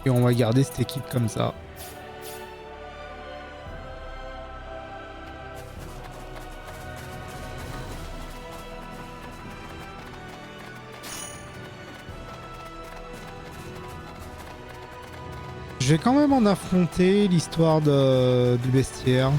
Et on va garder cette équipe comme ça. Je vais quand même en affronter l'histoire du bestiaire.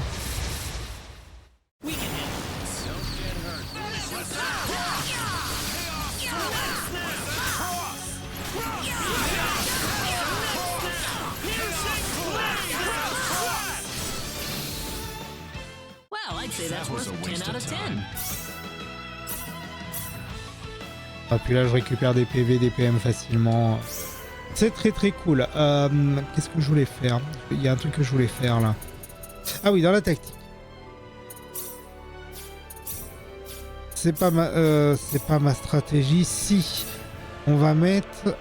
Ah, puis là je récupère des PV, des PM facilement. C'est très cool. Qu'est-ce que je voulais faire? Il y a un truc que je voulais faire là. Ah oui, dans la tactique. C'est pas ma stratégie. Si on va mettre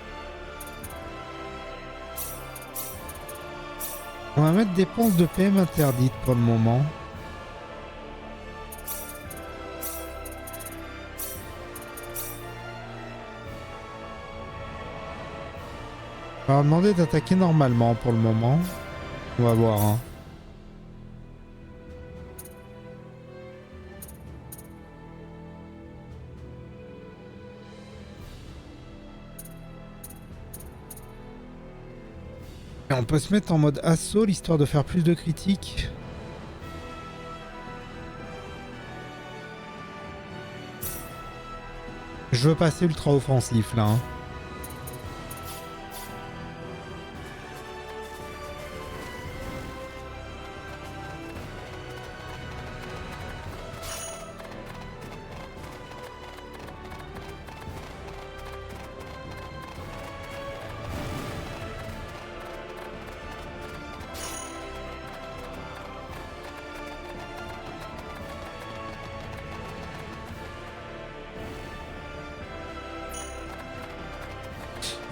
dépenses de PM interdites pour le moment. On va demander d'attaquer normalement pour le moment. On va voir. Hein. Et on peut se mettre en mode assaut l'histoire de faire plus de critiques. Je veux passer ultra offensif là. Hein.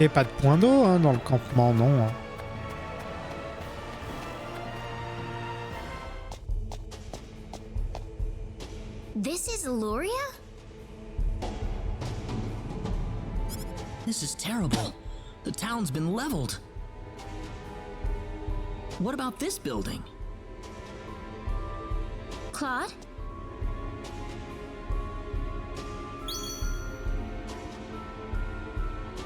Et pas de point d'eau hein, dans le campement, non. Hein. This is Luria? This is terrible. The town's been leveled. What about this building? Claude?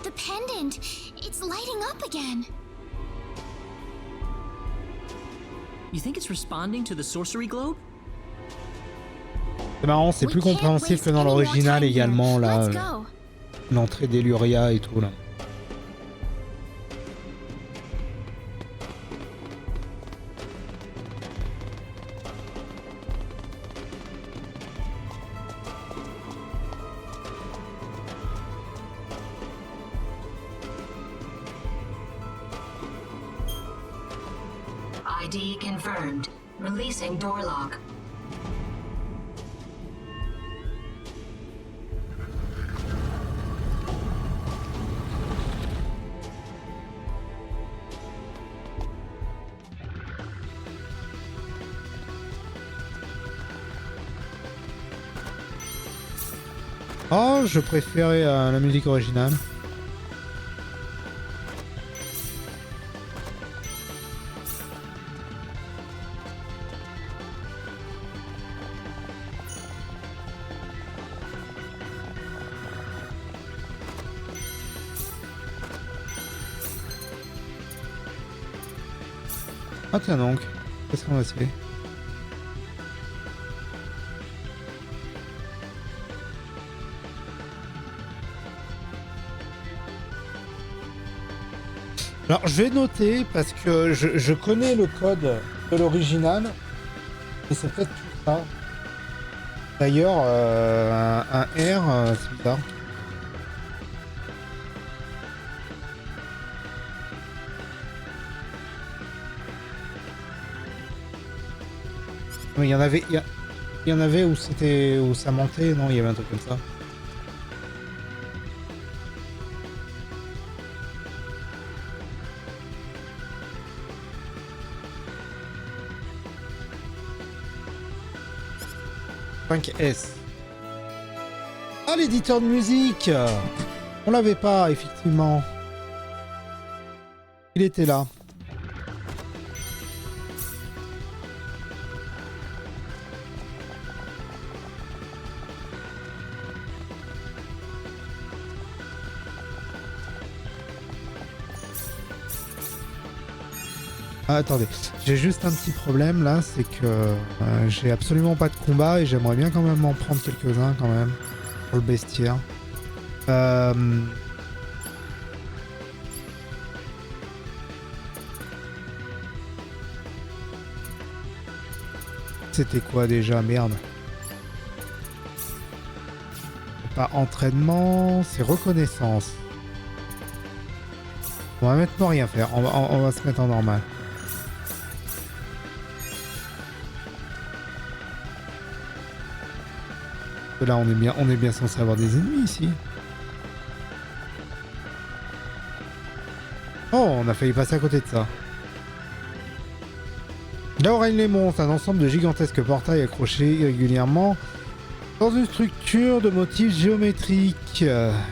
The pendant! It's lighting up again! You think it's responding to the sorcery globe? C'est marrant, c'est plus compréhensif que dans l'original également, là. L'entrée d'Eluria et tout, là. ID confirmed. Releasing door lock. Oh, je préférais la musique originale. Ah tiens donc, qu'est-ce qu'on va se faire? Alors je vais noter parce que je connais le code de l'original et c'est peut-être tout ça. D'ailleurs, un R, c'est bizarre. Oui, il y en avait où c'était où ça montait, non, il y avait un truc comme ça. S. Ah, l'éditeur de musique! On l'avait pas, effectivement. Il était là. Ah, attendez, j'ai juste un petit problème là, c'est que j'ai absolument pas de combat et j'aimerais bien quand même en prendre quelques-uns quand même pour le bestiaire. C'était quoi déjà? Merde. C'est pas entraînement, c'est reconnaissance. On va maintenant rien faire, on va se mettre en normal. Là on est bien censé avoir des ennemis ici. Oh, on a failli passer à côté de ça. Là où règnent les monstres, un ensemble de gigantesques portails accrochés irrégulièrement dans une structure de motifs géométriques.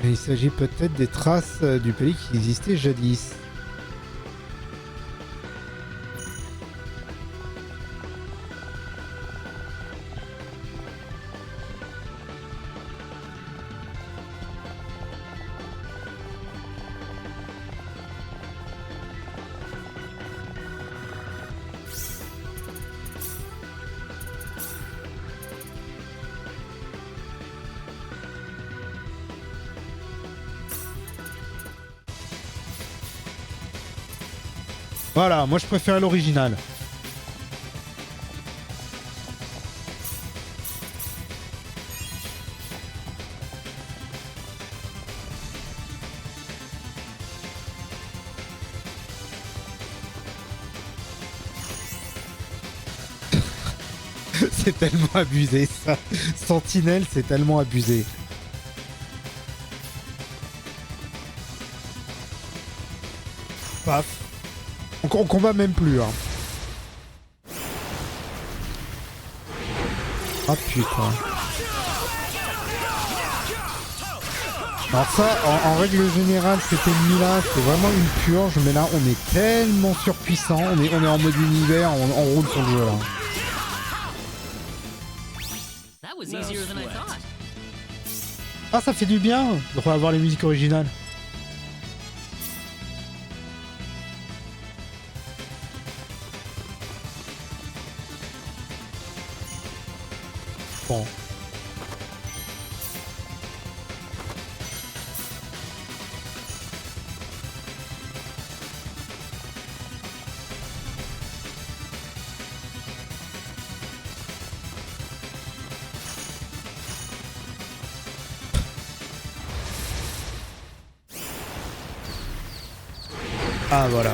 Il s'agit peut-être des traces du pays qui existait jadis. Voilà, moi je préfère l'original. C'est tellement abusé ça. Sentinelle, c'est tellement abusé. Paf. On combat même plus. Hein. Ah putain. Alors ça, en règle générale, cet ennemi-là, c'est vraiment une purge, mais là, on est tellement surpuissant, on est en mode univers, on roule sur le jeu là. Ah, ça fait du bien de revoir les musiques originales. Bon. Ah voilà.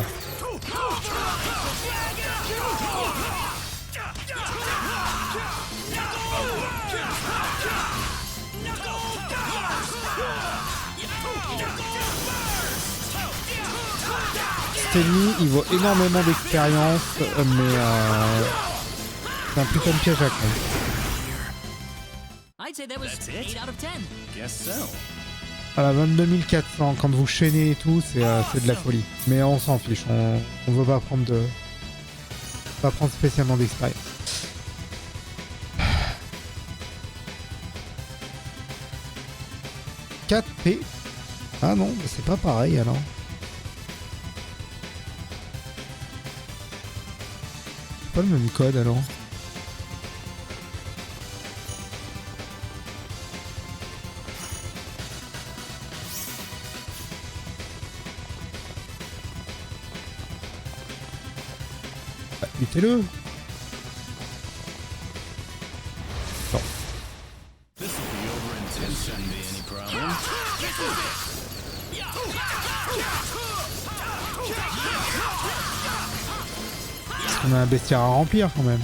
Stenny, il vaut énormément d'expérience, mais c'est un putain de piège à con. À la 22 400, quand vous chaînez et tout, c'est de la folie. Mais on s'en fiche, on veut pas prendre spécialement d'expérience. « 4P ». Ah non, c'est pas pareil alors. Pas le même code alors. Bah, butez-le. Non. On a un bestiaire à remplir quand même.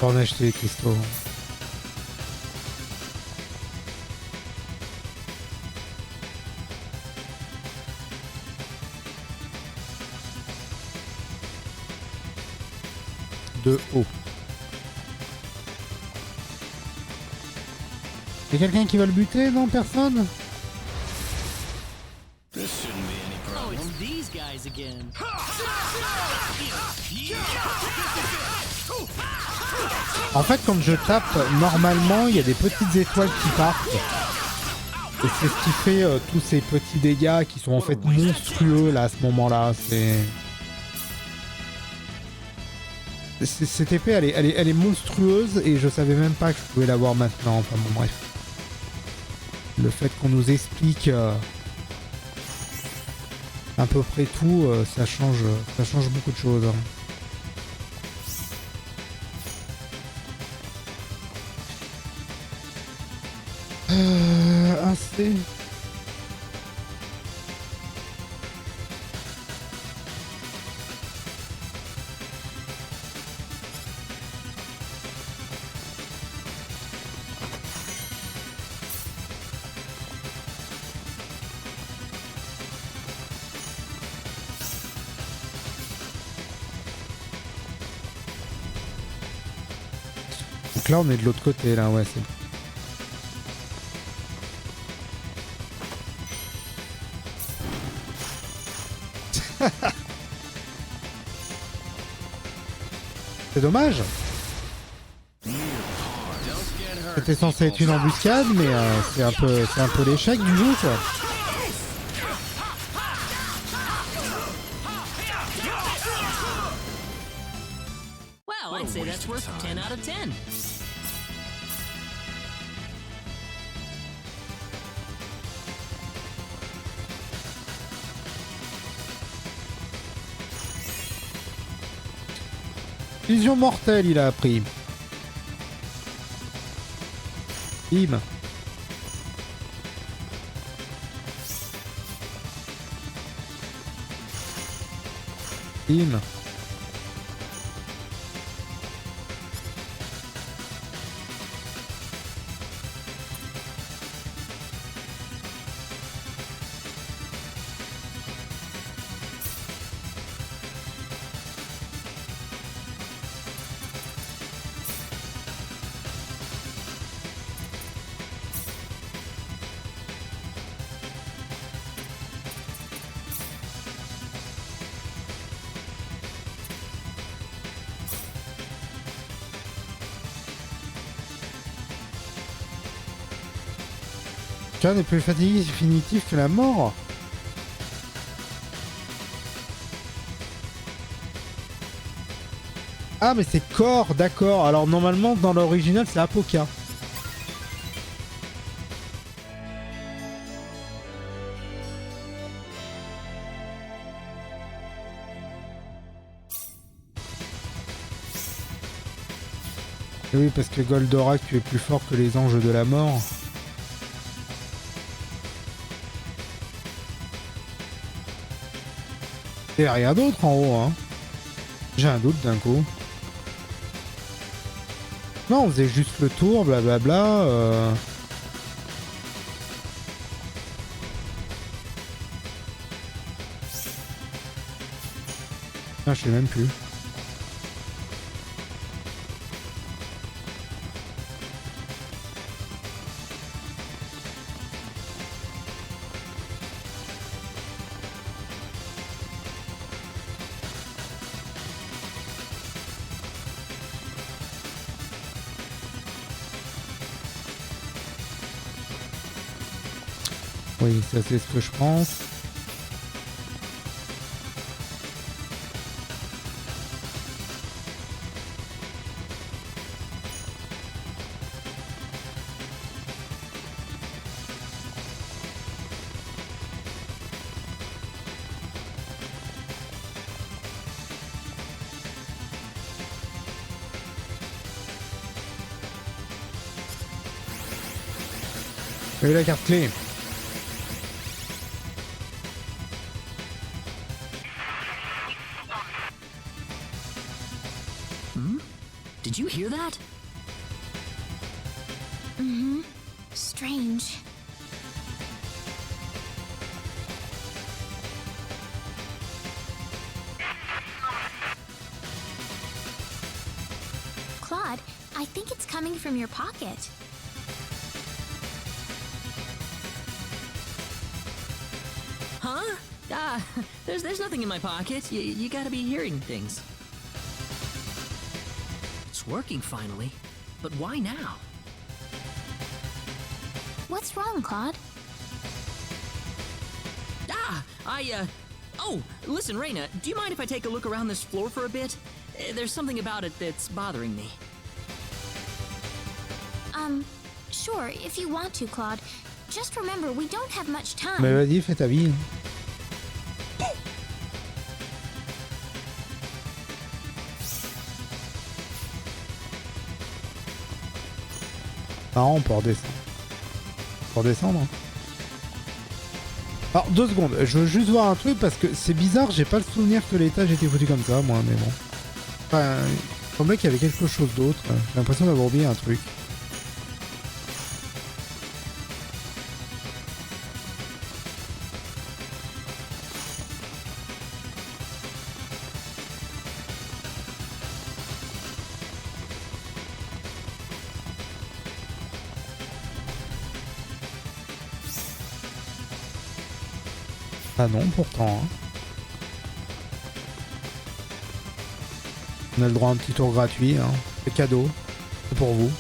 en acheter les cristaux. De haut. Y'a quelqu'un qui va le buter? Non, personne? Oh, it's these guys again. En fait, quand je tape, normalement, il y a des petites étoiles qui partent. Et c'est ce qui fait tous ces petits dégâts qui sont en fait monstrueux là à ce moment-là. Cette épée, elle est monstrueuse et je savais même pas que je pouvais l'avoir maintenant. Enfin bon, bref. Le fait qu'on nous explique à peu près tout, ça change beaucoup de choses. Assez. Donc là on est de l'autre côté là, ouais c'est... C'est dommage. C'était censé être une embuscade, mais c'est un peu l'échec du jeu quoi. Well, I'd say that's worth 10 out of 10. Vision mortelle, il a appris. Bim. Bim. N'est plus fatigué définitif que la mort. Ah mais c'est corps, d'accord. Alors normalement dans l'original c'est Apoca. Oui parce que Goldorak tu es plus fort que les anges de la mort. Et rien d'autre en haut, hein. J'ai un doute d'un coup. Non, on faisait juste le tour, blablabla. Ah, je sais même plus. Oui, ça c'est ce que je pense. J'ai eu la carte clé. Did you hear that? Strange. Claude, I think it's coming from your pocket. Huh? There's nothing in my pocket. You gotta be hearing things. It's working finally. But why now? What's wrong, Claude? Oh, listen, Rena, do you mind if I take a look around this floor for a bit? There's something about it that's bothering me. Sure, if you want to, Claude. Just remember, we don't have much time. Mais vas-y, fais ta vie. Marrant, on peut redescendre. Pour descendre. Alors 2 secondes, je veux juste voir un truc parce que c'est bizarre, j'ai pas le souvenir que l'étage était foutu comme ça, moi, mais bon. Enfin, il semblait qu'il y avait quelque chose d'autre. J'ai l'impression d'avoir oublié un truc. Ah non, pourtant. Hein. On a le droit à un petit tour gratuit. Hein. C'est cadeau. C'est pour vous.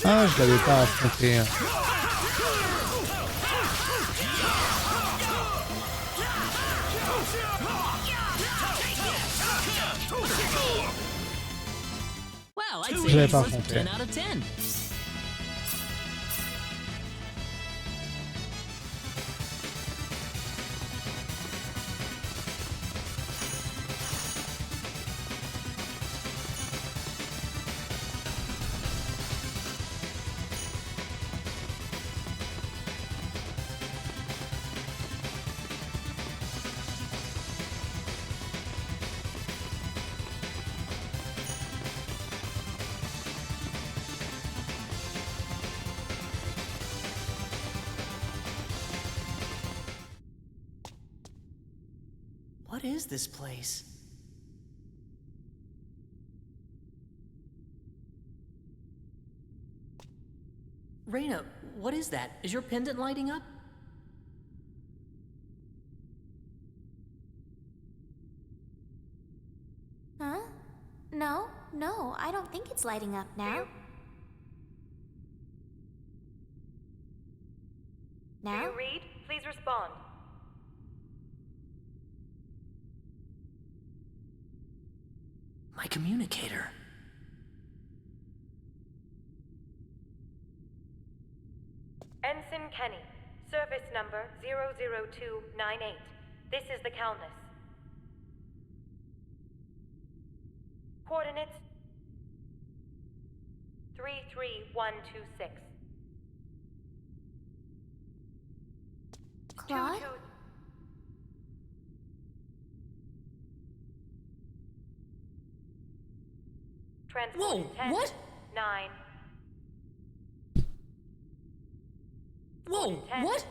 Ah, je l'avais pas affronté. Je l'avais pas affronté. What is this place? Rena, what is that? Is your pendant lighting up? Huh? No, I don't think it's lighting up now. Now? Do you read? Please respond. My communicator. Ensign Kenny, service number 00298. This is the Countess. Coordinates 33126. Claude? Whoa, 10, what? 9. Whoa, 10. what?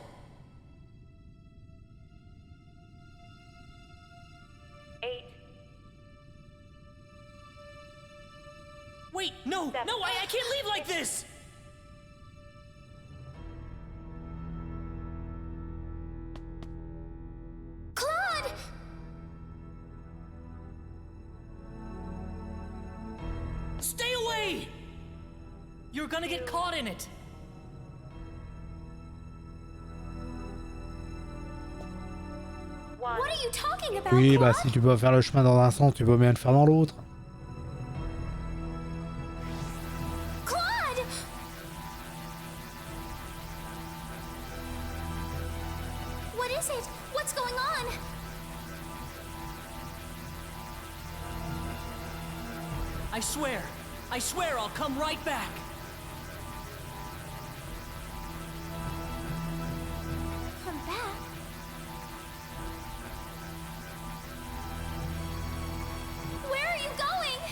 Wait, no, Seven. no, I can't leave like this! Claude! Stay away! You're gonna get caught in it! What are you talking about, Oui, bah Claude? si tu peux faire le chemin dans un sens, tu peux bien le faire dans l'autre. Claude! What is it? What's going on? I swear I'll come right back. Come back? Where are you going?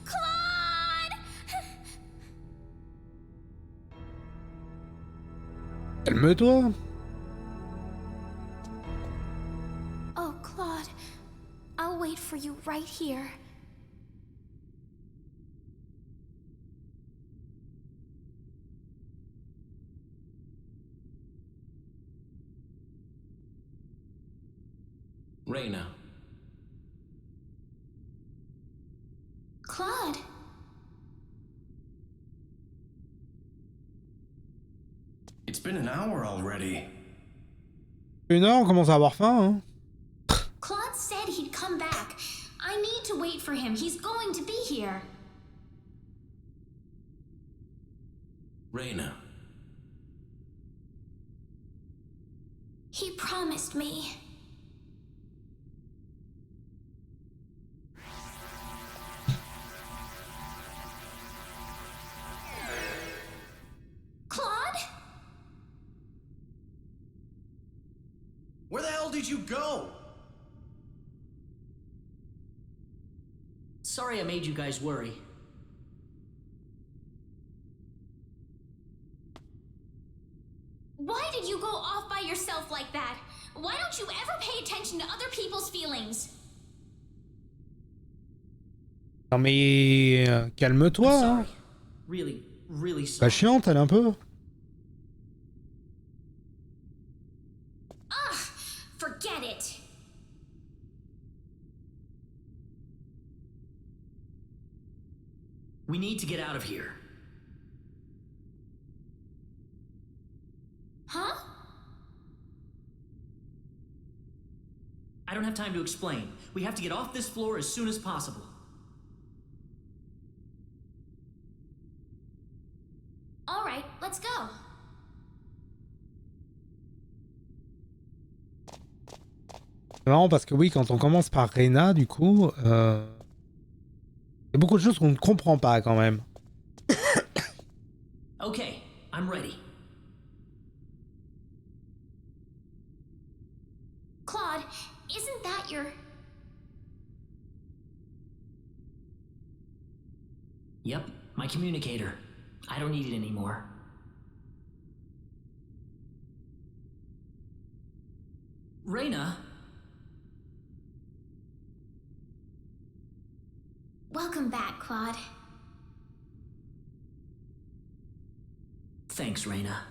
Claude! Calme-toi. Oh, Claude. I'll wait for you right here. Rena. Claude! It's been an hour already. 1 heure, on commence à avoir faim, hein. Claude said he'd come back. I need to wait for him. He's going to be here. Rena. He promised me. Claude? Where the hell did you go? Sorry I made you guys worry. Why did you go off by yourself like that? Why don't you ever pay attention to other people's feelings? Non mais calme-toi, I'm hein. sorry. Really Pas sorry. chiante, elle un peu. Ugh, forget it. We need to get out of here. Huh? I don't have time to explain. We have to get off this floor as soon as possible. All right, let's go. C'est marrant parce que oui, quand on commence par Rena, du coup, il y a beaucoup de choses qu'on ne comprend pas quand même. Okay, I'm ready. Claude, isn't that your... Yep, my communicator. I don't need it anymore. Rena? Welcome back, Claude. Thanks, Rena.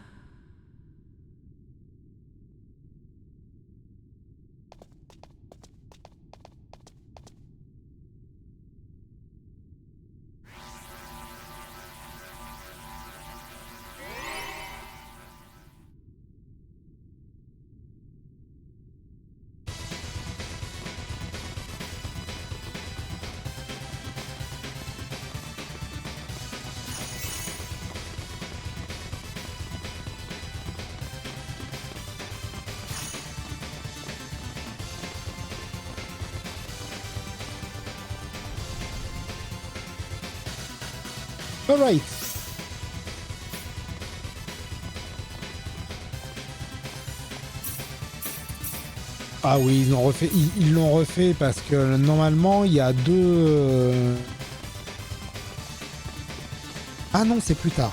Alright. Ah oui, ils l'ont refait parce que normalement il y a deux. Ah non, c'est plus tard.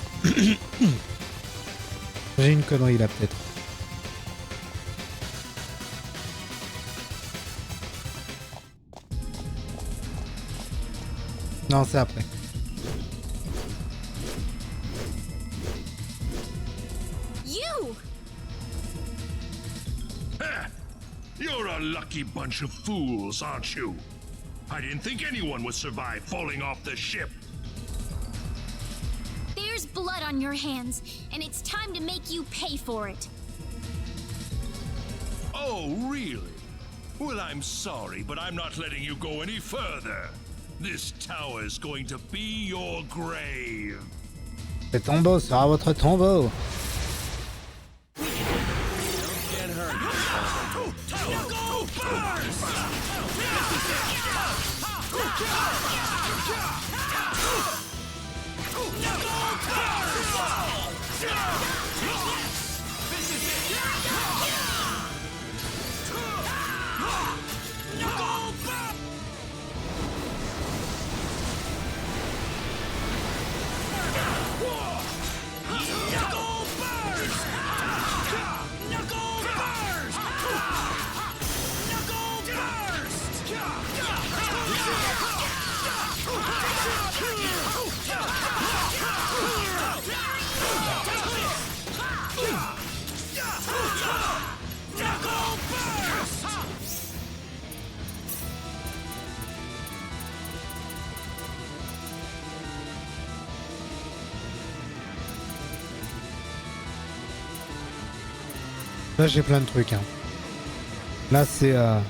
J'ai une connerie là peut-être. Non, c'est après. You! You're a lucky bunch of fools, aren't you? I didn't think anyone would survive falling off the ship. There's blood on your hands, and it's time to make you pay for it. Oh, really? Well, I'm sorry, but I'm not letting you go any further. This tower is going to be your grave. Le tombeau sera votre tombeau. Là j'ai plein de trucs. Hein. Là c'est... La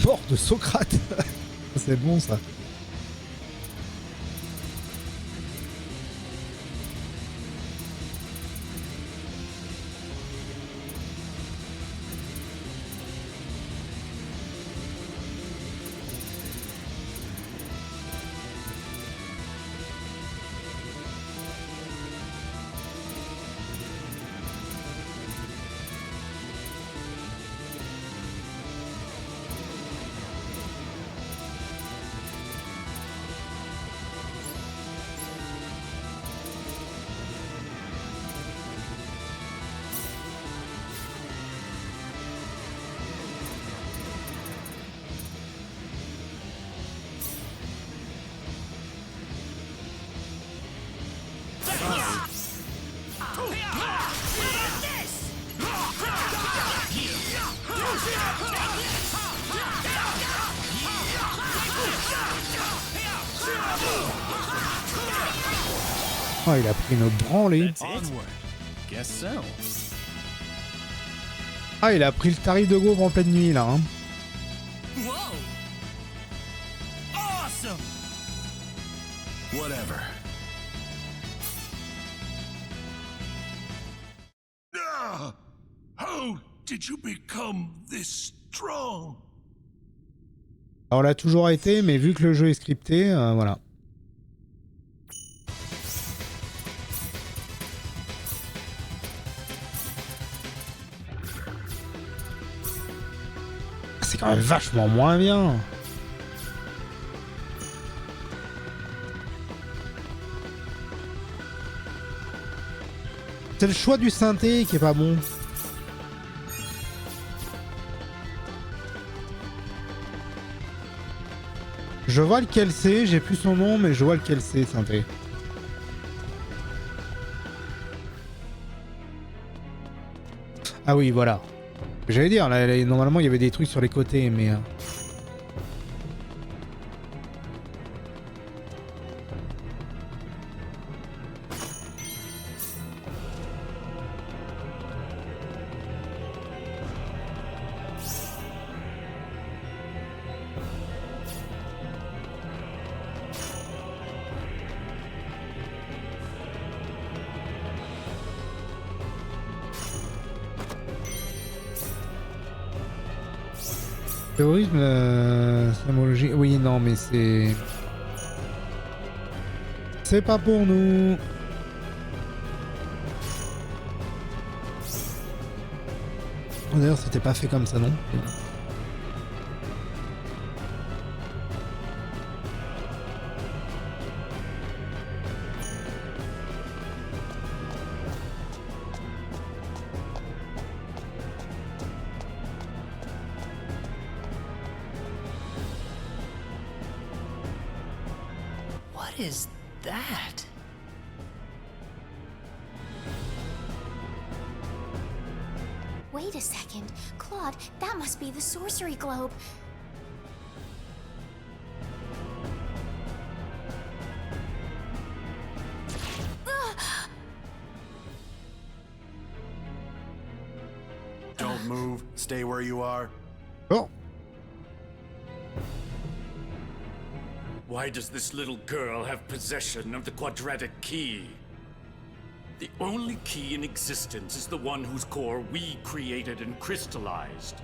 mort de Socrate. C'est bon ça. Oh, il a pris une branlée. Ah, il a pris le tarif de gaufre en pleine nuit là. Hein. Whatever. How did you become this strong? Alors, on l'a toujours été, mais vu que le jeu est scripté, voilà. C'est quand même vachement moins bien. C'est le choix du synthé qui est pas bon. Je vois lequel c'est, j'ai plus son nom, mais je vois lequel c'est, synthé. Ah oui, voilà. J'allais dire, là, normalement il y avait des trucs sur les côtés, mais... Terrorisme, symbologie... Oui, non, mais c'est... C'est pas pour nous. D'ailleurs, c'était pas fait comme ça, non? What is that? Wait a second. Claude, that must be the sorcery globe. Don't move. Stay where you are. Oh, Why does this little girl have possession of the quadratic key? The only key in existence is the one whose core we created and crystallized.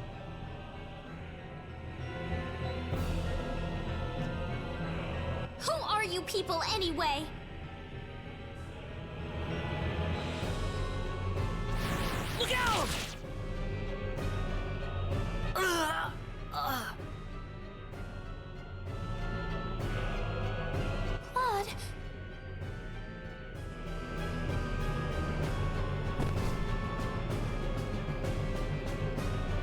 Who are you people anyway? Look out! Claude.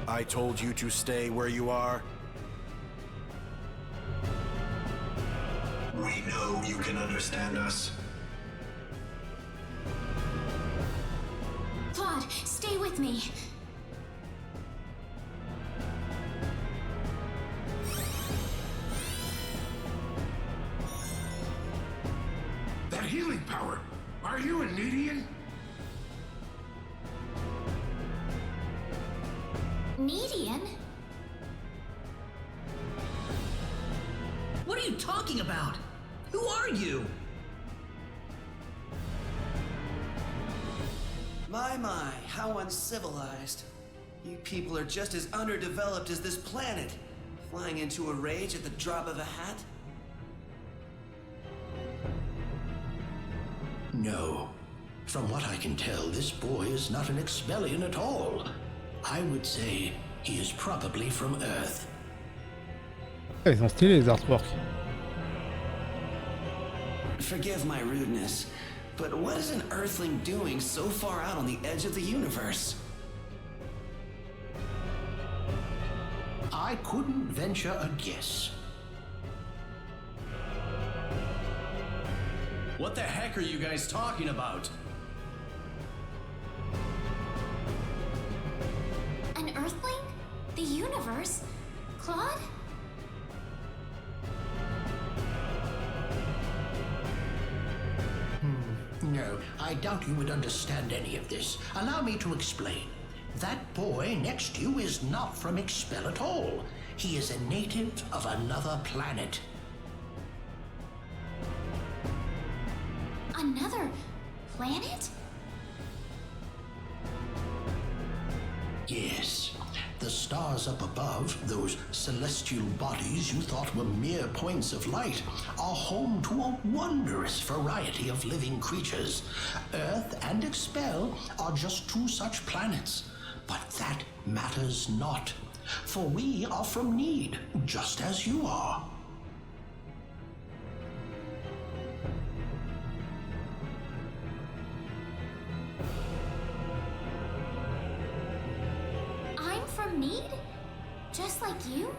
I told you to stay where you are. We know you can understand us. Claude, stay with me. That healing power! Are you a Nedian? Nedian? What are you talking about? Who are you? My, how uncivilized. You people are just as underdeveloped as this planet. Flying into a rage at the drop of a hat? No. From what I can tell, this boy is not an Expelian at all. I would say he is probably from Earth. ah, ils sont stylés les artworks. Forgive my rudeness, but what is an Earthling doing so far out on the edge of the universe? I couldn't venture a guess. What the heck are you guys talking about? An Earthling? The universe? Claude? No, I doubt you would understand any of this. Allow me to explain. That boy next to you is not from Expel at all. He is a native of another planet. Another planet? Yes. The stars up above, those celestial bodies you thought were mere points of light, are home to a wondrous variety of living creatures. Earth and Expel are just two such planets. But that matters not, for we are from Nede, just as you are. I'm from Nede? Just like you?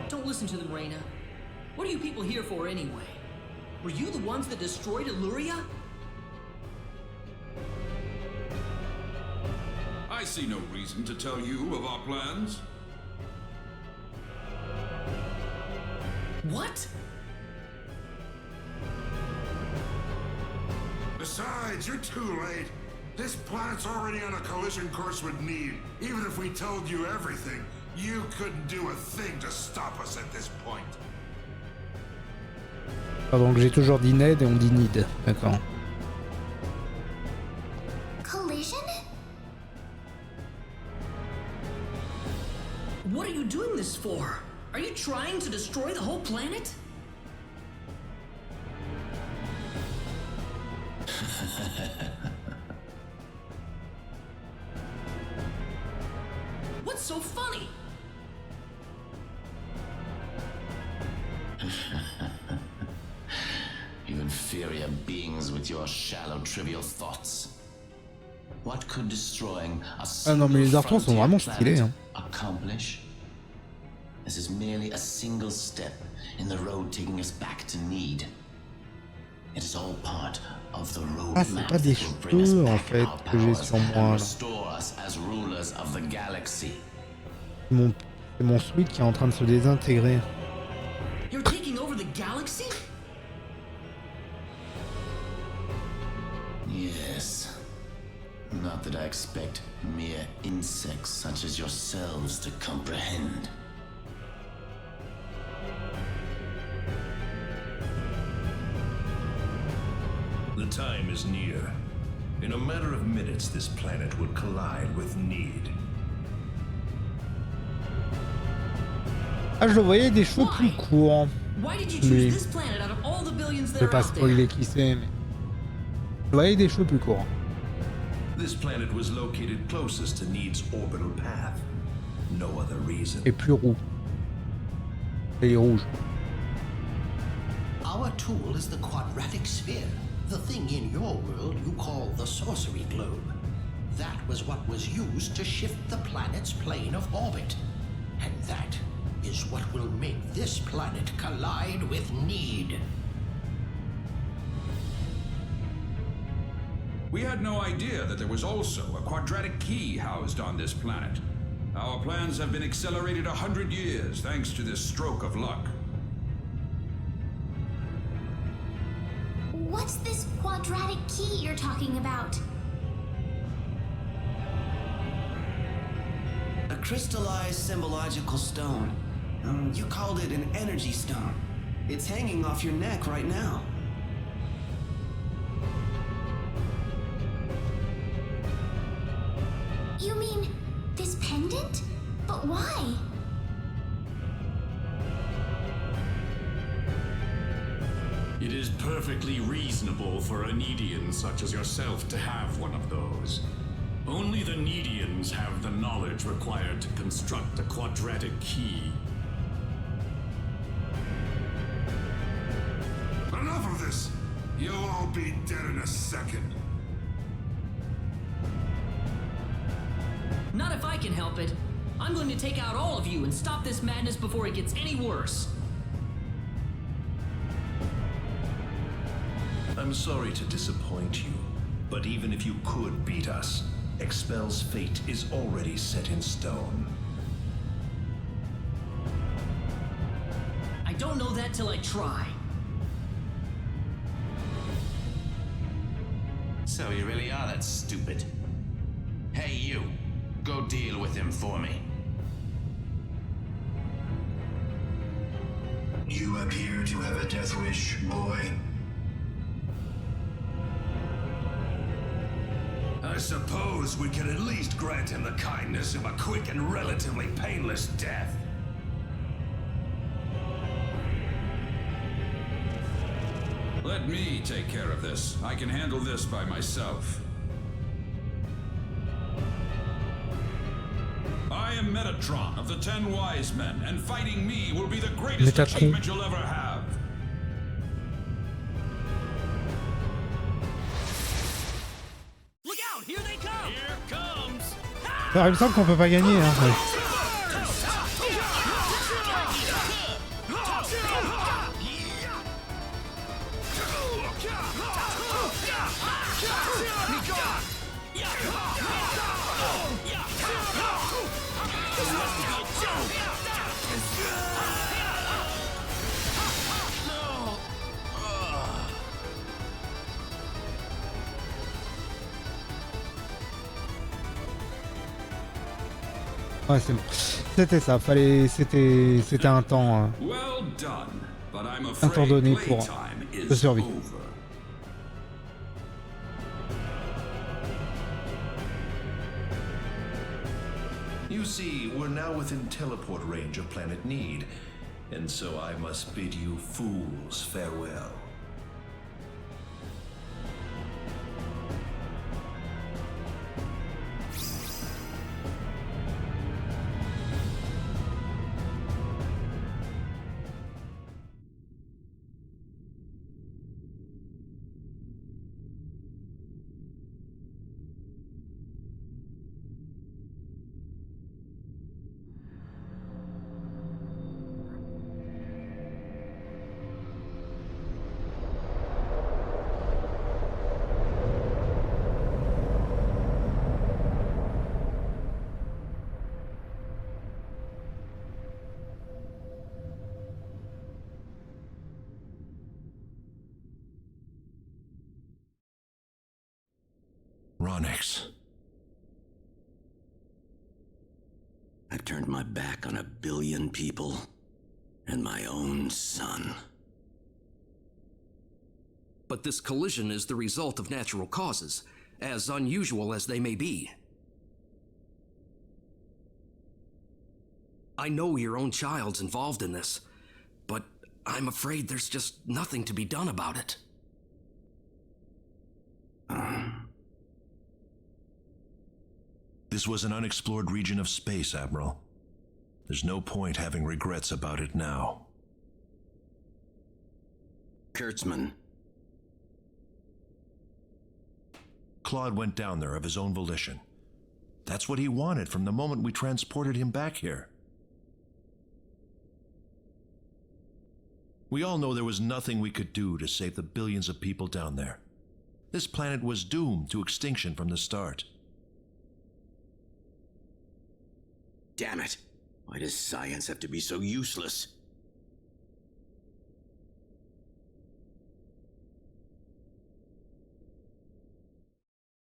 Don't listen to them, Rena. What are you people here for anyway? Were you the ones that destroyed Illyria? I see no reason to tell you of our plans. What? Besides, you're too late. This planet's already on a collision course with Nede. Even if we told you everything, you couldn't do a thing to stop us at this point. Ah, donc j'ai toujours dit Ned et on dit Nede. D'accord. Collision? What are you doing this for? Are you trying to destroy the whole planet? What's so funny? You inferior beings with your shallow, trivial thoughts. What could destroying a Ah non mais les artworks sont vraiment stylés. Hein. accomplish? This is merely a single step in the road taking us back to Nede. It is all part of the roadmap Ah, c'est pas des that will bring us cheveux en back fait our que j'ai powers sur and moi là. restore us as rulers of the galaxy. C'est mon Switch qui est en train de se désintégrer. You're taking over the galaxy? Yes. Not that I expect mere insects such as yourselves to comprehend. The time is near. In a matter of minutes, this planet will collide with Nede. Ah, je le voyais des cheveux plus courts. Why did you Lui. choose this planet out of all the billions Je that vais are pas out there? spoiler qui c'est, mais... Je voyais des cheveux plus courts. This planet was located closest to Nede's orbital path. No other reason. Et plus roux. Et rouge. Our tool is the quadratic sphere, the thing in your world you call the sorcery globe. That was what was used to shift the planet's plane of orbit. And that is what will make this planet collide with Nede. We had no idea that there was also a quadratic key housed on this planet. Our plans have been accelerated 100 years thanks to this stroke of luck. What's this quadratic key you're talking about? A crystallized symbological stone. You called it an energy stone. It's hanging off your neck right now. You mean this pendant? But why? It is perfectly reasonable for a Nedian such as yourself to have one of those. Only the Nedians have the knowledge required to construct a quadratic key. Enough of this! You'll all be dead in a second. Not if I can help it. I'm going to take out all of you and stop this madness before it gets any worse. I'm sorry to disappoint you, but even if you could beat us, Expel's fate is already set in stone. I don't know that till I try. So you really are that stupid. Hey, you. Go deal with him for me. You appear to have a death wish, boy. I suppose we can at least grant him the kindness of a quick and relatively painless death. Let me take care of this. I can handle this by myself. I am Metatron of the 10 Wise Men, and fighting me will be the greatest Metatron. achievement you'll ever have. Look out! Here they come! Here comes! Alors, il me semble qu'on peut pas gagner. Hein. Ouais. Ouais, c'est bon. C'était ça, fallait, c'était un temps Well done, but I'm un temps afraid donné pour playtime de is survie. over. You see, we're now within teleport range of planet Nede, and so I must bid you fools farewell. Ronix. I've turned my back on 1 billion people and my own son. But this collision is the result of natural causes, as unusual as they may be. I know your own child's involved in this, but I'm afraid there's just nothing to be done about it. This was an unexplored region of space, Admiral. There's no point having regrets about it now. Kurtzman. Claude went down there of his own volition. That's what he wanted from the moment we transported him back here. We all know there was nothing we could do to save the billions of people down there. This planet was doomed to extinction from the start. Damn it! Why does science have to be so useless?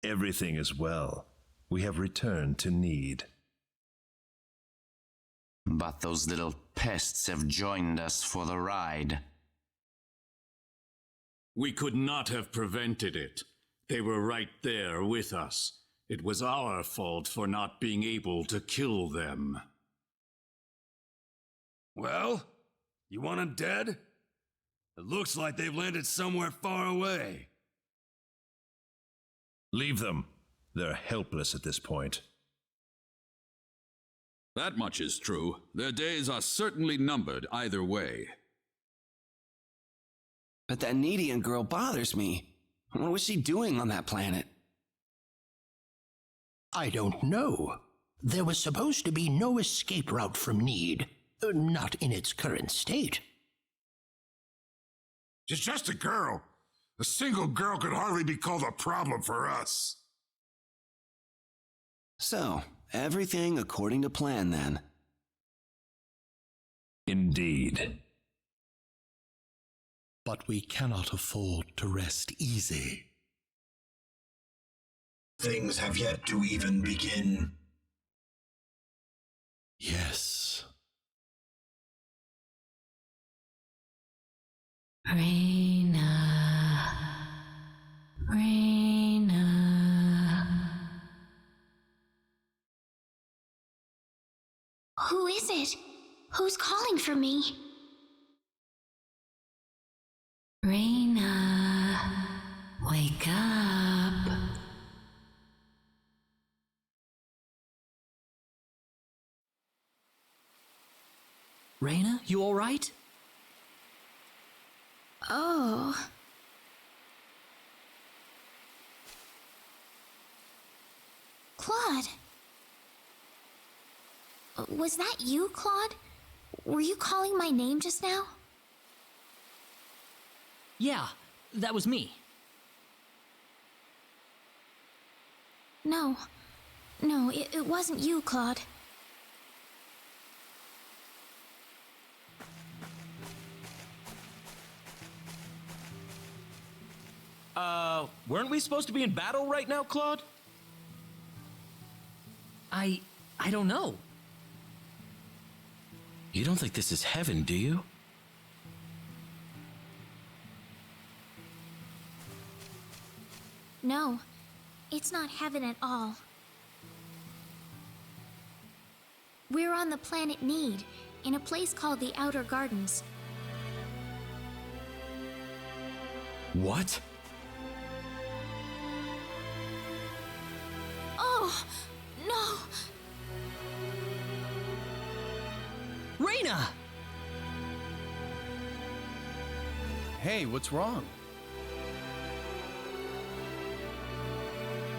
Everything is well. We have returned to Nede. But those little pests have joined us for the ride. We could not have prevented it. They were right there with us. It was our fault for not being able to kill them. Well, you want them dead? It looks like they've landed somewhere far away. Leave them. They're helpless at this point. That much is true. Their days are certainly numbered either way. But that Nedian girl bothers me. What was she doing on that planet? I don't know. There was supposed to be no escape route from Nede. Not in its current state. She's just a girl. A single girl could hardly be called a problem for us. So, everything according to plan then. Indeed. But we cannot afford to rest easy. Things have yet to even begin. Yes. Rena. Rena. Who is it? Who's calling for me? Rena, wake up. Rena, you all right? Oh. Claude. Was that you, Claude? Were you calling my name just now? Yeah, that was me. No, it wasn't you, Claude. Weren't we supposed to be in battle right now, Claude? I don't know. You don't think this is heaven, do you? No, it's not heaven at all. We're on the planet Nede, in a place called the Outer Gardens. What? Oh, no! Rena! Hey, what's wrong?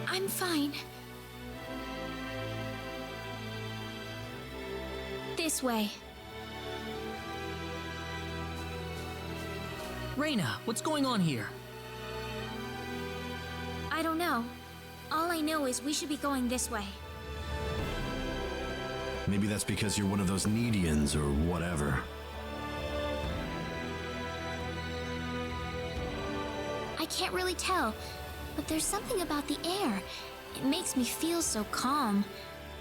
I'm fine. This way. Rena, what's going on here? I don't know. All I know is we should be going this way. Maybe that's because you're one of those Nedians or whatever. I can't really tell. but there's something about the air. It makes me feel so calm.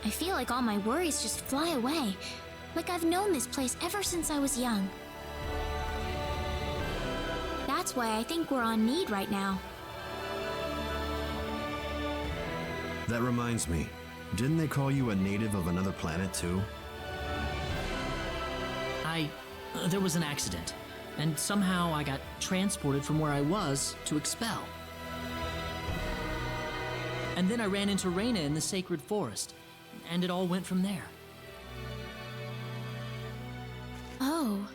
I feel like all my worries just fly away, like I've known this place ever since I was young. That's why I think we're on Nede right now. That reminds me. Didn't they call you a native of another planet too? There was an accident, and somehow I got transported from where I was to Expel. And then I ran into Rena in the sacred forest, and it all went from there. Oh.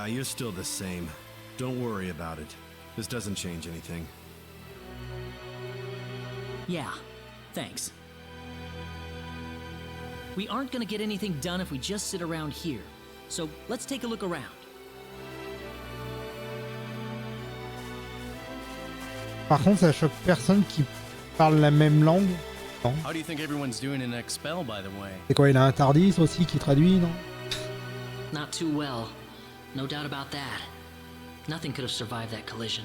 You're still the same. Don't worry about it. This doesn't change anything. Yeah, thanks. We aren't gonna get anything done if we just sit around here. So let's take a look around. Par contre, ça choque personne qui parle la même langue. Non. How do you think everyone's doing in Expel, by the way? C'est quoi, il a un Tardis aussi qui traduit, non? Not too well. No doubt about that. Nothing could have survived that collision.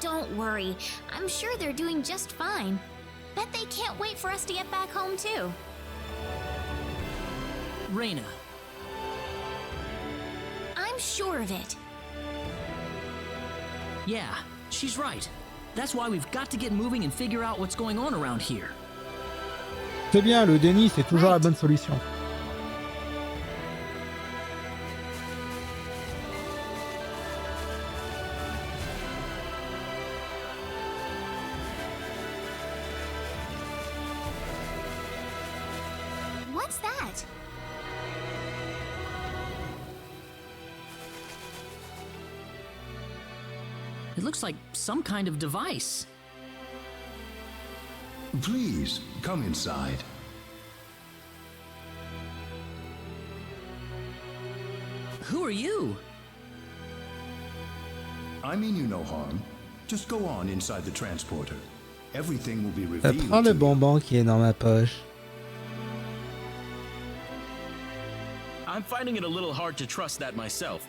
Don't worry. I'm sure they're doing just fine. Bet they can't wait for us to get back home, too. Rena. I'm sure of it. Yeah, she's right. That's why we've got to get moving and figure out what's going on around here. C'est bien, le déni, c'est toujours la bonne solution. What's that? It looks like some kind of device. Please, come inside. Who are you? I mean you no harm. Just go on inside the transporter. Everything will be Ça revealed. prend le bonbon qui est dans ma poche. I'm finding it a little hard to trust that myself.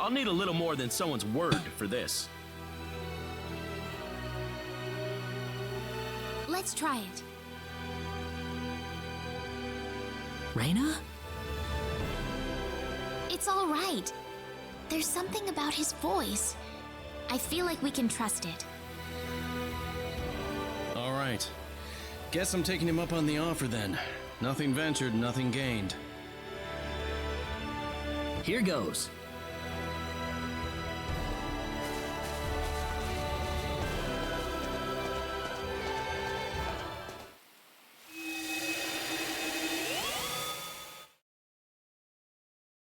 I'll need a little more than someone's word for this. Let's try it. Rena? It's all right. There's something about his voice. I feel like we can trust it. All right. Guess I'm taking him up on the offer then. Nothing ventured, nothing gained. Here goes.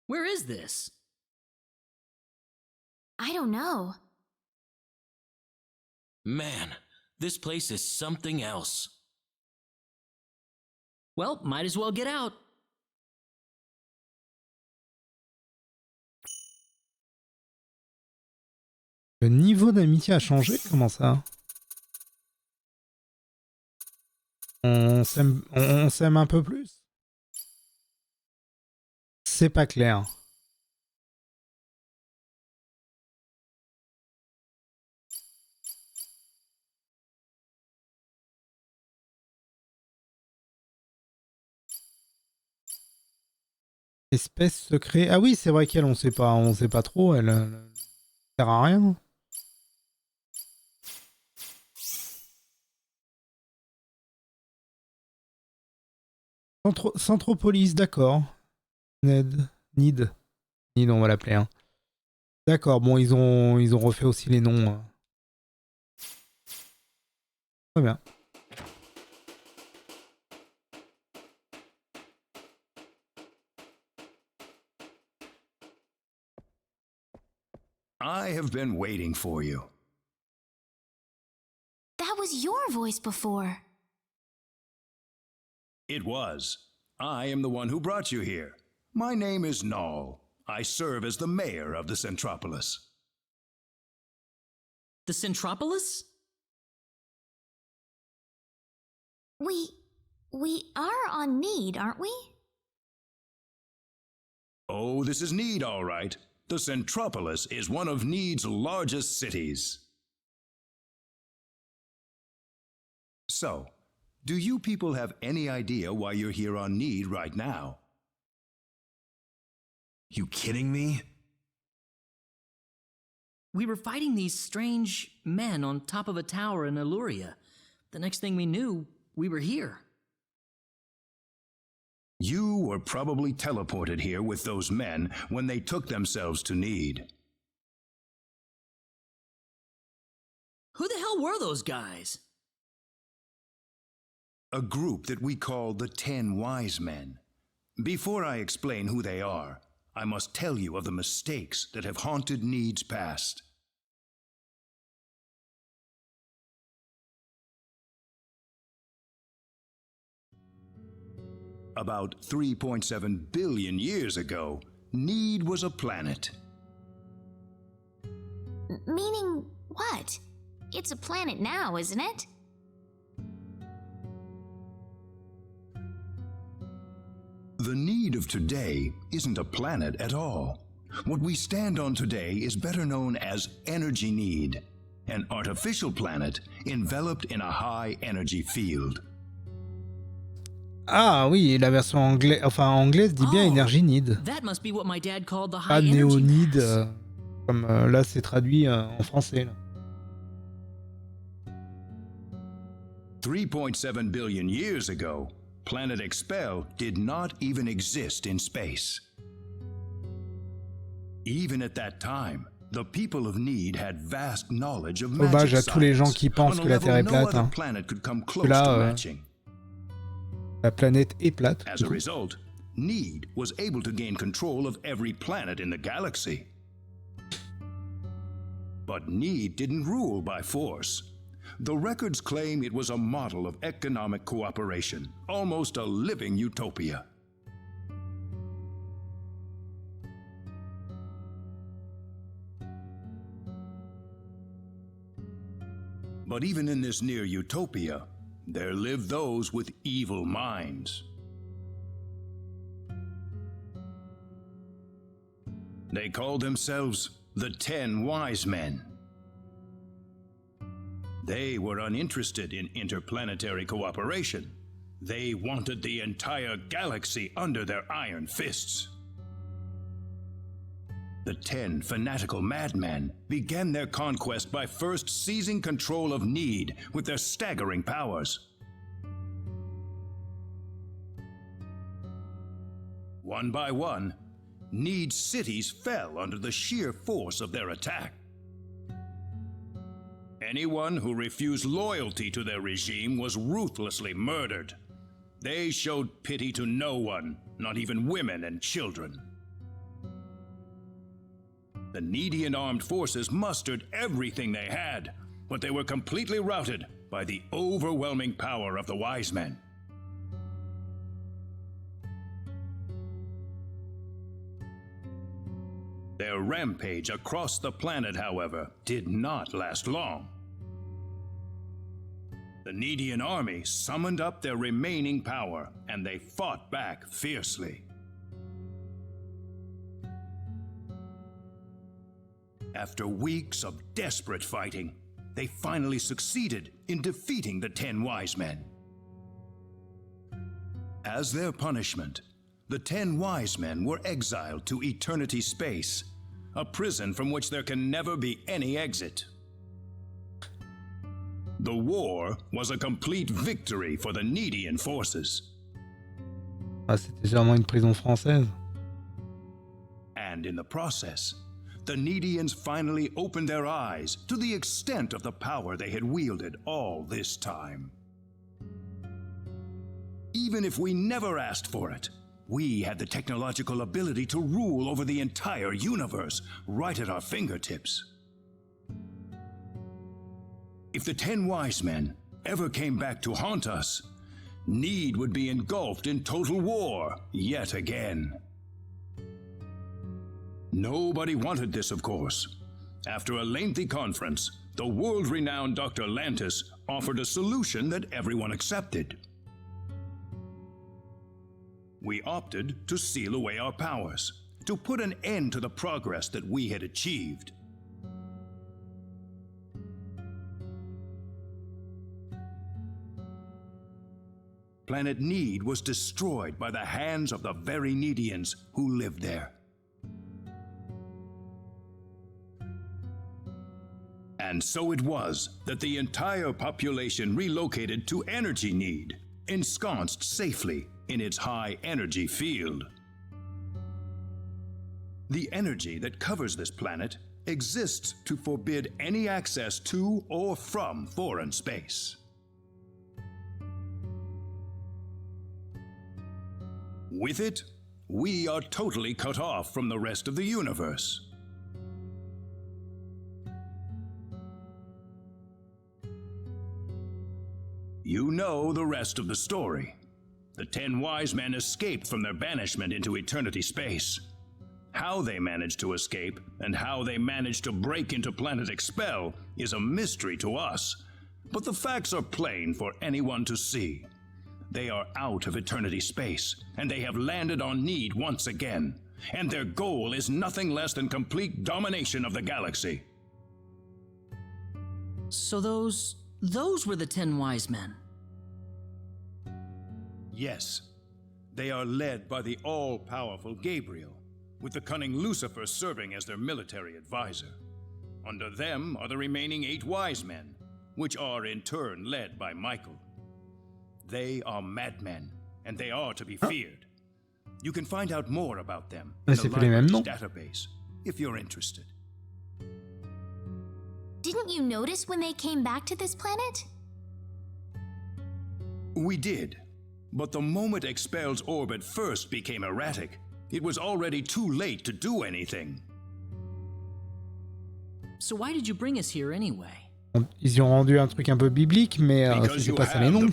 Where is this? I don't know. Man, this place is something else. Well, might as well get out. Le niveau d'amitié a changé? Comment ça? On s'aime un peu plus? C'est pas clair. Espèce secret. Ah oui, c'est vrai qu'elle, on sait pas trop, elle sert à rien. Centropolis, d'accord. Nede, on va l'appeler. Hein. D'accord, bon, ils ont refait aussi les noms. Très bien. I have been waiting for you. That was your voice before. It was. I am the one who brought you here. My name is Null. I serve as the mayor of the Centropolis. The Centropolis? We are on Nede, aren't we? Oh, this is Nede, all right. The Centropolis is one of Nede's largest cities. So, do you people have any idea why you're here on Nede right now? You kidding me? We were fighting these strange men on top of a tower in Illyria. The next thing we knew, we were here. You were probably teleported here with those men when they took themselves to Nede. Who the hell were those guys? A group that we call the 10 Wise Men. Before I explain who they are, I must tell you of the mistakes that have haunted Nede's past. About 3.7 billion years ago, Nede was a planet. Meaning what? It's a planet now, isn't it? The Nede of today isn't a planet at all. What we stand on today is better known as Energy Nede, an artificial planet enveloped in a high energy field. Ah oui, la version anglaise dit bien Energy Nede. That must be what my dad called the Pas high energy Neo-Nede, mass. comme là c'est traduit en français. Là. 3.7 billion years ago, planet Expel did not even exist in space. Even at that time, the people of Nede had vast knowledge of magic Hommage à tous les gens science, qui pensent on a que la level Terre est no plate. other Hein. planet could come Parce close que là, to matching. La planète est plate. As a result, Nede was able to gain control of every planet in the galaxy. But Nede didn't rule by force. The records claim it was a model of economic cooperation, almost a living utopia. But even in this near utopia, there lived those with evil minds. They called themselves the 10 Wise Men. They were uninterested in interplanetary cooperation. They wanted the entire galaxy under their iron fists. The 10 fanatical madmen began their conquest by first seizing control of Nede with their staggering powers. One by one, Nede's cities fell under the sheer force of their attack. Anyone who refused loyalty to their regime was ruthlessly murdered. They showed pity to no one, not even women and children. The Nedean armed forces mustered everything they had, but they were completely routed by the overwhelming power of the Wise Men. Their rampage across the planet, however, did not last long. The Nedean army summoned up their remaining power, and they fought back fiercely. After weeks of desperate fighting, they finally succeeded in defeating the 10 Wise Men. As their punishment, the 10 Wise Men were exiled to Eternity Space, a prison from which there can never be any exit. The war was a complete victory for the Nedean forces. Ah, c'était sûrement une prison française. And in the process, the Nedeans finally opened their eyes to the extent of the power they had wielded all this time. Even if we never asked for it, we had the technological ability to rule over the entire universe right at our fingertips. If the 10 Wise Men ever came back to haunt us, Nede would be engulfed in total war yet again. Nobody wanted this, of course. After a lengthy conference, the world-renowned Dr. Lantis offered a solution that everyone accepted. We opted to seal away our powers, to put an end to the progress that we had achieved. Planet Nede was destroyed by the hands of the very Nedians who lived there. And so it was that the entire population relocated to Nede, ensconced safely in its high energy field. The energy that covers this planet exists to forbid any access to or from foreign space. With it, we are totally cut off from the rest of the universe. You know the rest of the story. The 10 wise men escaped from their banishment into eternity space. How they managed to escape and how they managed to break into planet Expel is a mystery to us, but the facts are plain for anyone to see. They are out of eternity space, and they have landed on Nede once again, and their goal is nothing less than complete domination of the galaxy. So those were the 10 wise men. Yes, they are led by the all-powerful Gabriel, with the cunning Lucifer serving as their military advisor. Under them are the remaining 8 wise men, which are in turn led by Michael. They are madmen, and they are to be feared. You can find out more about them in the library's database, if you're interested. Didn't you notice when they came back to this planet? We did, but the moment Expel's orbit first became erratic, it was already too late to do anything. So why did you bring us here anyway? Ils y ont rendu un truc un peu biblique, mais c'est pas ça les noms.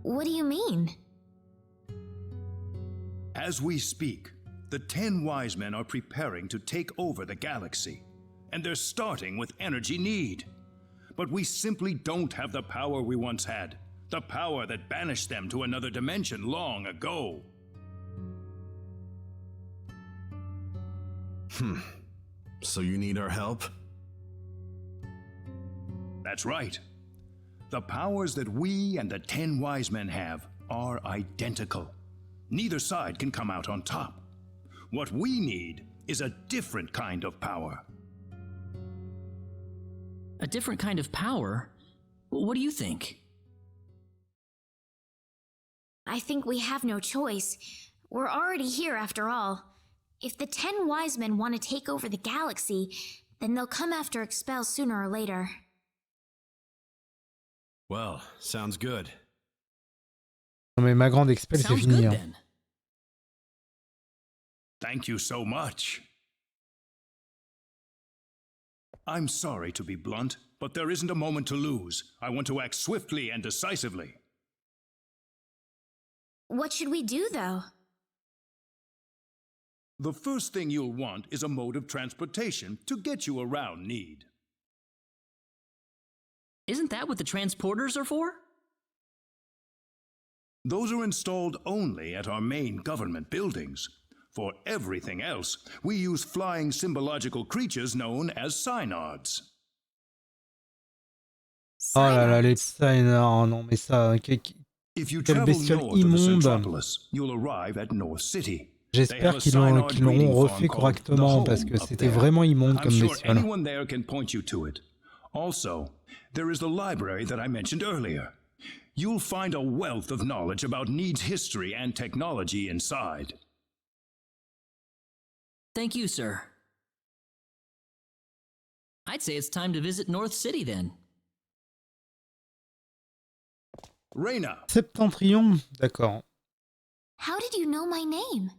What do you mean? As we speak, the 10 wise men are preparing to take over the galaxy, and they're starting with Nede. But we simply don't have the power we once had, the power that banished them to another dimension long ago. So you need our help? That's right. The powers that we and the 10 wise men have are identical. Neither side can come out on top. What we need is a different kind of power. A different kind of power? What do you think? I think we have no choice. We're already here after all. If the 10 wise men want to take over the galaxy, then they'll come after Expel sooner or later. Well, sounds good. Non mais ma grande Expel, c'est fini. Hein. Thank you so much. I'm sorry to be blunt, but there isn't a moment to lose. I want to act swiftly and decisively. What should we do, though? The first thing you'll want is a mode of transportation to get you around Nede. Isn't that what the transporters are for? Those are installed only at our main government buildings. For everything else, we use flying symbological creatures known as synods. Oh là là, les synods, non mais ça, If you quelle travel bestiole north of the immonde. Centropolis, you'll arrive at North City. J'espère qu'ils l'auront refait correctement parce que c'était vraiment immonde comme bestiole. Anyone there can point you to it. Also, there is the library that I mentioned earlier. You'll find a wealth of knowledge about Nede's history and technology inside. Thank you, sir. I'd say it's time to visit North City then. Rena. Septentrion, d'accord. How did you know my name?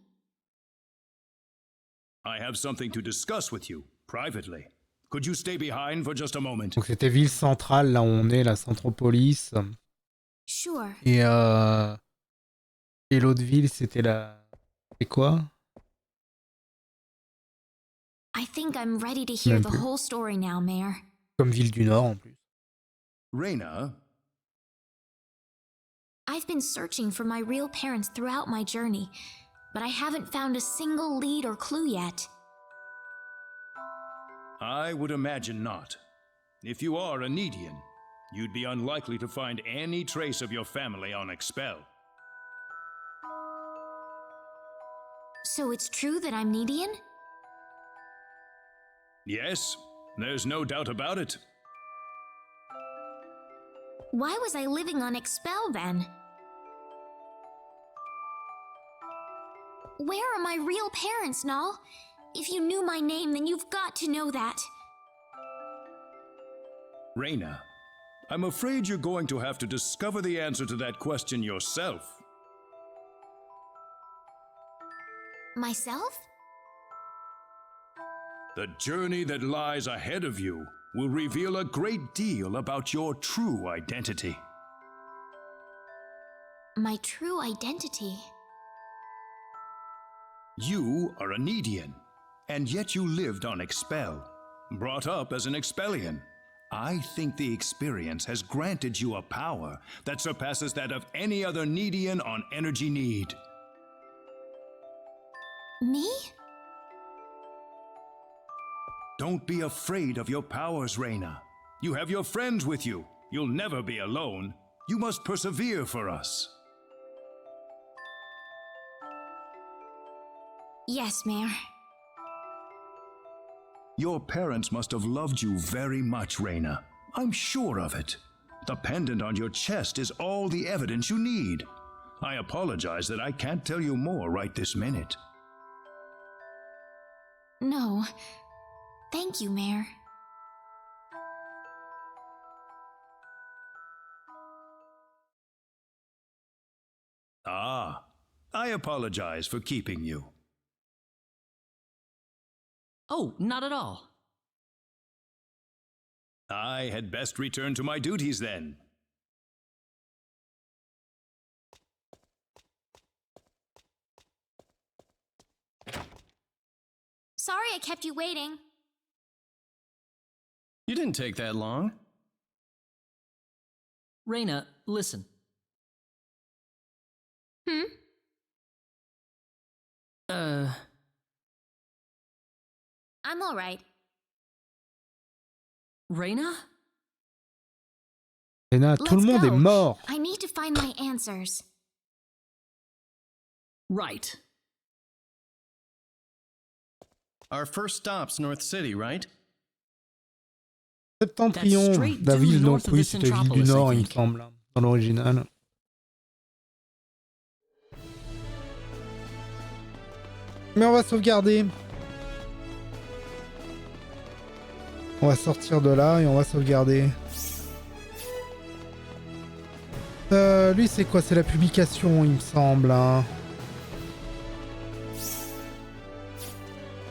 I have something to discuss with you, privately. Could you stay behind for just a moment? Donc c'était ville centrale, là où on est, la Centropolis. Sure. Et l'autre ville, c'était la... C'est quoi? I think I'm ready to hear the whole story now, Mayor. Comme ville du Nord, en plus. Rena? I've been searching for my real parents throughout my journey. but I haven't found a single lead or clue yet. I would imagine not. If you are a Nedian, you'd be unlikely to find any trace of your family on Expel. So it's true that I'm Nedian? Yes, there's no doubt about it. Why was I living on Expel then? Where are my real parents, Null? If you knew my name, then you've got to know that. Rena, I'm afraid you're going to have to discover the answer to that question yourself. Myself? The journey that lies ahead of you will reveal a great deal about your true identity. My true identity? You are a Nedian, and yet you lived on Expel, brought up as an Expelian. I think the experience has granted you a power that surpasses that of any other Nedian on Nede. Me? Don't be afraid of your powers, Rena. You have your friends with you. You'll never be alone. You must persevere for us. Yes, Mayor. Your parents must have loved you very much, Rena. I'm sure of it. The pendant on your chest is all the evidence you need. I apologize that I can't tell you more right this minute. No. Thank you, Mayor. Ah, I apologize for keeping you. Oh, not at all. I had best return to my duties then. Sorry I kept you waiting. You didn't take that long. Rena, listen. I'm all right. Rena? Rena, tout le monde est mort. I need to find my answers. Right. Our first stop's North City, right? Septentrion, la ville, donc oui, c'était ville du Nord, il me semble, dans l'original. Mais on va sauvegarder. On va sortir de là et on va sauvegarder. Lui, c'est quoi? C'est la publication, il me semble. Hein.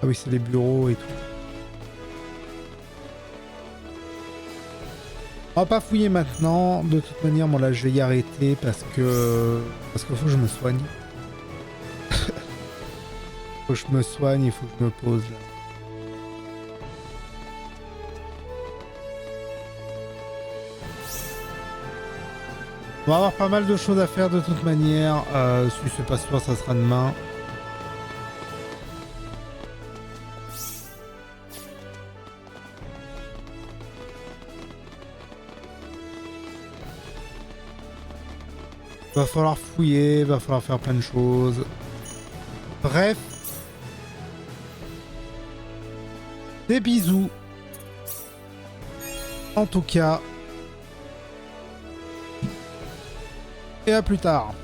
Ah oui, c'est les bureaux et tout. On va pas fouiller maintenant. De toute manière, bon là, je vais y arrêter parce que faut que je me soigne. Faut que je me soigne, il faut que je me pose là. On va avoir pas mal de choses à faire de toute manière. Si c'est pas ce soir, ça sera demain. Va falloir fouiller, va falloir faire plein de choses. Bref. Des bisous. En tout cas. Et à plus tard.